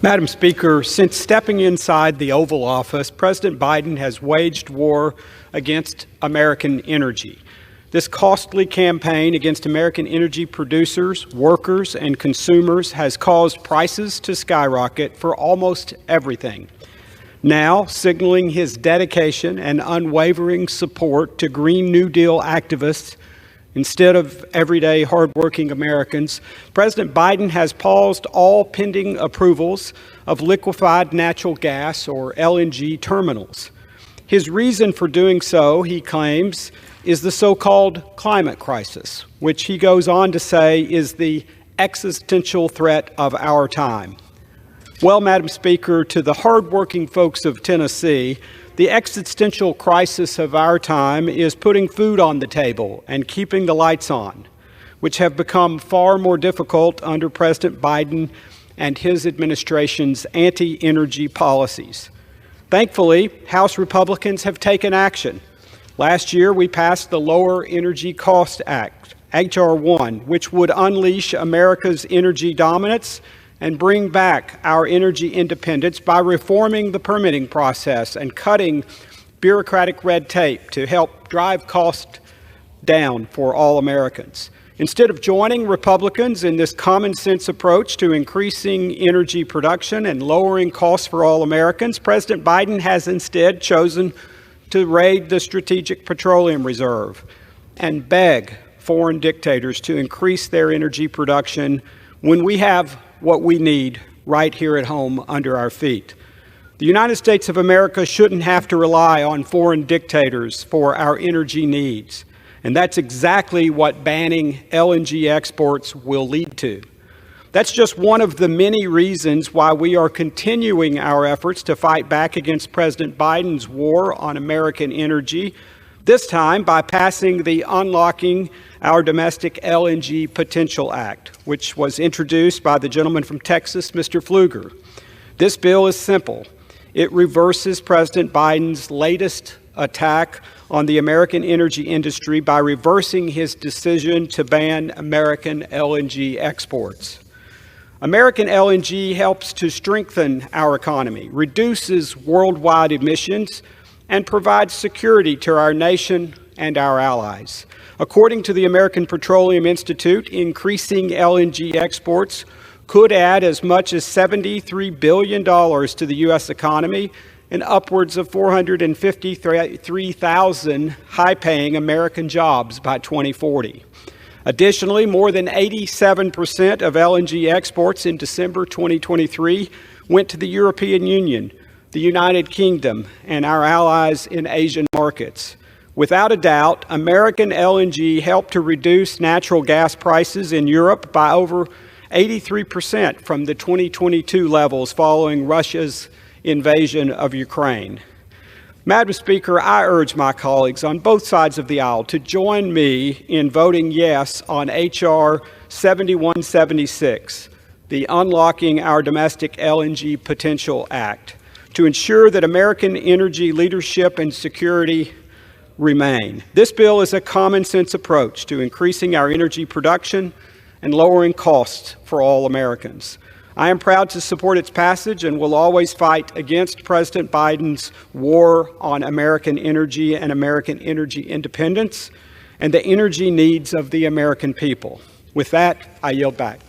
Madam Speaker, since stepping inside the Oval Office, President Biden has waged war against American energy. This costly campaign against American energy producers, workers, and consumers has caused prices to skyrocket for almost everything. Now, signaling his dedication and unwavering support to Green New Deal activists instead of everyday hardworking Americans, President Biden has paused all pending approvals of liquefied natural gas, or LNG, terminals. His reason for doing so, he claims, is the so-called climate crisis, which he goes on to say is the existential threat of our time. Well, Madam Speaker, to the hardworking folks of Tennessee, the existential crisis of our time is putting food on the table and keeping the lights on, which have become far more difficult under President Biden and his administration's anti-energy policies. Thankfully, House Republicans have taken action. Last year, we passed the Lower Energy Cost Act, H.R. 1, which would unleash America's energy dominance and bring back our energy independence by reforming the permitting process and cutting bureaucratic red tape to help drive costs down for all Americans. Instead of joining Republicans in this common sense approach to increasing energy production and lowering costs for all Americans, President Biden has instead chosen to raid the Strategic Petroleum Reserve and beg foreign dictators to increase their energy production when we have what we need right here at home under our feet. The United States of America shouldn't have to rely on foreign dictators for our energy needs, and that's exactly what banning LNG exports will lead to. That's just one of the many reasons why we are continuing our efforts to fight back against President Biden's war on American energy, this time by passing the Unlocking Our Domestic LNG Potential Act, which was introduced by the gentleman from Texas, Mr. Pfluger. This bill is simple. It reverses President Biden's latest attack on the American energy industry by reversing his decision to ban American LNG exports. American LNG helps to strengthen our economy, reduces worldwide emissions, and provides security to our nation and our allies. According to the American Petroleum Institute, increasing LNG exports could add as much as $73 billion to the U.S. economy and upwards of 453,000 high-paying American jobs by 2040. Additionally, more than 87% of LNG exports in December 2023 went to the European Union, the United Kingdom, and our allies in Asian markets. Without a doubt, American LNG helped to reduce natural gas prices in Europe by over 83% from the 2022 levels following Russia's invasion of Ukraine. Madam Speaker, I urge my colleagues on both sides of the aisle to join me in voting yes on H.R. 7176, the Unlocking Our Domestic LNG Potential Act, to ensure that American energy leadership and security remain. This bill is a common sense approach to increasing our energy production and lowering costs for all Americans. I am proud to support its passage and will always fight against President Biden's war on American energy and American energy independence and the energy needs of the American people. With that, I yield back.